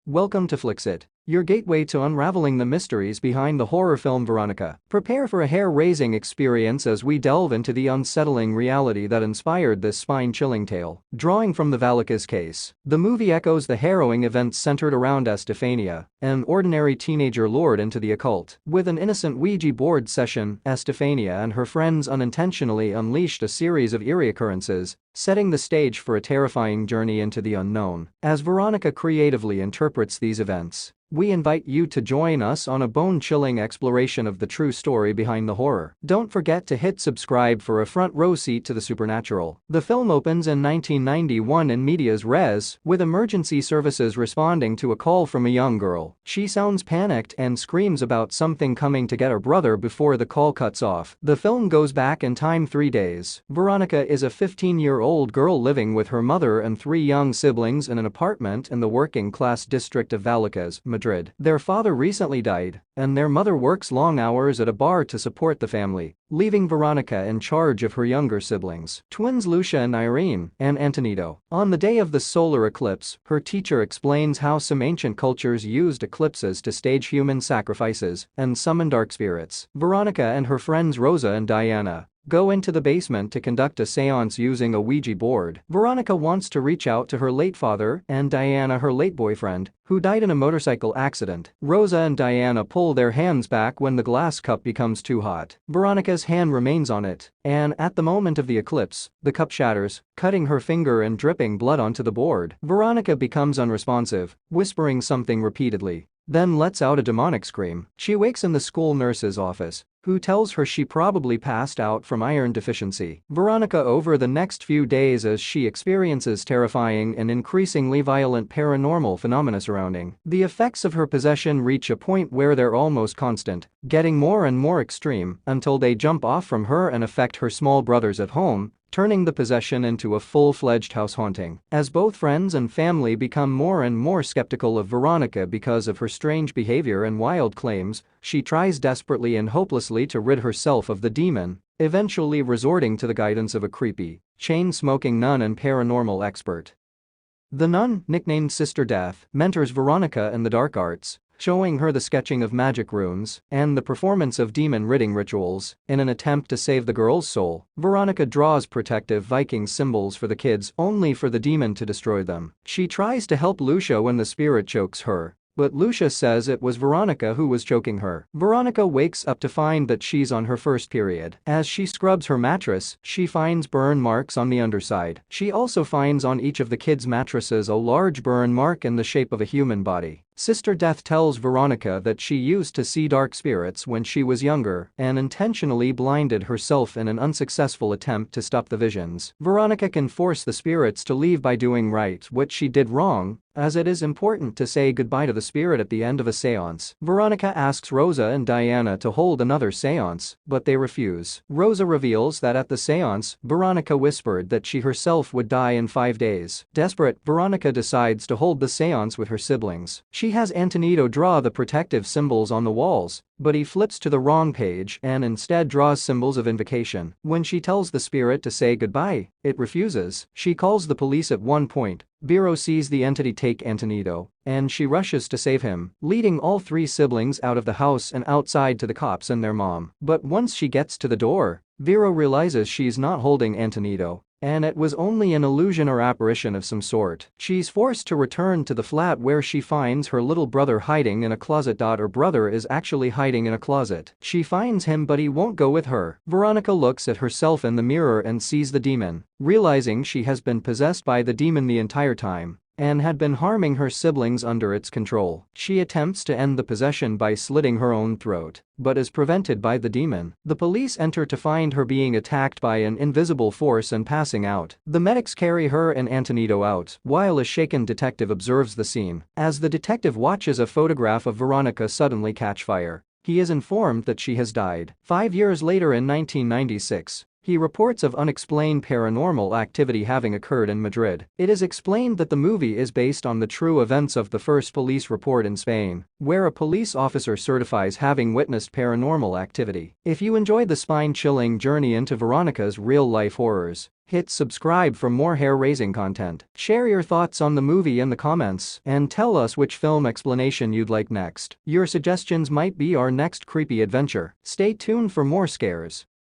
Welcome to Flixit, your gateway to unraveling the mysteries behind the horror film Veronica. Prepare for a hair-raising experience as we delve into the unsettling reality that inspired this spine-chilling tale. Drawing from the Veronica case, the movie echoes the harrowing events centered around Estefania, an ordinary teenager lured into the occult. With an innocent Ouija board session, Estefania and her friends unintentionally unleashed a series of eerie occurrences, setting the stage for a terrifying journey into the unknown. As Veronica creatively interprets these events, we invite you to join us on a bone-chilling exploration of the true story behind the horror. Don't forget to hit subscribe for a front-row seat to the supernatural. The film opens in 1991 in medias res, with emergency services responding to a call from a young girl. She sounds panicked and screams about something coming to get her brother before the call cuts off. The film goes back in time 3 days. Veronica is a 15-year-old girl living with her mother and 3 young siblings in an apartment in the working-class district of Vallecas, Madrid. Their father recently died, and their mother works long hours at a bar to support the family, leaving Veronica in charge of her younger siblings, twins Lucia and Irene, and Antonito. On the day of the solar eclipse, her teacher explains how some ancient cultures used eclipses to stage human sacrifices and summon dark spirits. Veronica and her friends Rosa and Diana go into the basement to conduct a seance using a Ouija board. Veronica wants to reach out to her late father and Diana, her late boyfriend, who died in a motorcycle accident. Rosa and Diana pull their hands back when the glass cup becomes too hot. Veronica's hand remains on it, and at the moment of the eclipse, the cup shatters, cutting her finger and dripping blood onto the board. Veronica becomes unresponsive, whispering something repeatedly, then lets out a demonic scream. She wakes in the school nurse's office, who tells her she probably passed out from iron deficiency. Veronica over the next few days as she experiences terrifying and increasingly violent paranormal phenomena surrounding. The effects of her possession reach a point where they're almost constant, getting more and more extreme until they jump off from her and affect her small brothers at home, turning the possession into a full-fledged house haunting. As both friends and family become more and more skeptical of Veronica because of her strange behavior and wild claims, she tries desperately and hopelessly to rid herself of the demon, eventually resorting to the guidance of a creepy, chain-smoking nun and paranormal expert. The nun, nicknamed Sister Death, mentors Veronica in the dark arts, showing her the sketching of magic runes and the performance of demon-ridding rituals. In an attempt to save the girl's soul, Veronica draws protective Viking symbols for the kids only for the demon to destroy them. She tries to help Lucia when the spirit chokes her, but Lucia says it was Veronica who was choking her. Veronica wakes up to find that she's on her first period. As she scrubs her mattress, she finds burn marks on the underside. She also finds on each of the kids' mattresses a large burn mark in the shape of a human body. Sister Death tells Veronica that she used to see dark spirits when she was younger and intentionally blinded herself in an unsuccessful attempt to stop the visions. Veronica can force the spirits to leave by doing right what she did wrong, as it is important to say goodbye to the spirit at the end of a seance. Veronica asks Rosa and Diana to hold another seance, but they refuse. Rosa reveals that at the seance, Veronica whispered that she herself would die in 5 days. Desperate, Veronica decides to hold the seance with her siblings. She has Antonito draw the protective symbols on the walls, but he flips to the wrong page and instead draws symbols of invocation. When she tells the spirit to say goodbye, it refuses. She calls the police at one point. Vero sees the entity take Antonito, and she rushes to save him, leading all 3 siblings out of the house and outside to the cops and their mom. But once she gets to the door, Vero realizes she's not holding Antonito, and it was only an illusion or apparition of some sort. She's forced to return to the flat where she finds her little brother hiding in a closet. Her brother is actually hiding in a closet. She finds him but he won't go with her. Veronica looks at herself in the mirror and sees the demon, realizing she has been possessed by the demon the entire time and had been harming her siblings under its control. She attempts to end the possession by slitting her own throat, but is prevented by the demon. The police enter to find her being attacked by an invisible force and passing out. The medics carry her and Antonito out, while a shaken detective observes the scene. As the detective watches a photograph of Veronica suddenly catch fire, he is informed that she has died. 5 years later in 1996, He reports of unexplained paranormal activity having occurred in Madrid. It is explained that the movie is based on the true events of the first police report in Spain, where a police officer certifies having witnessed paranormal activity. If you enjoyed the spine-chilling journey into Veronica's real-life horrors, hit subscribe for more hair-raising content. Share your thoughts on the movie in the comments and tell us which film explanation you'd like next. Your suggestions might be our next creepy adventure. Stay tuned for more scares.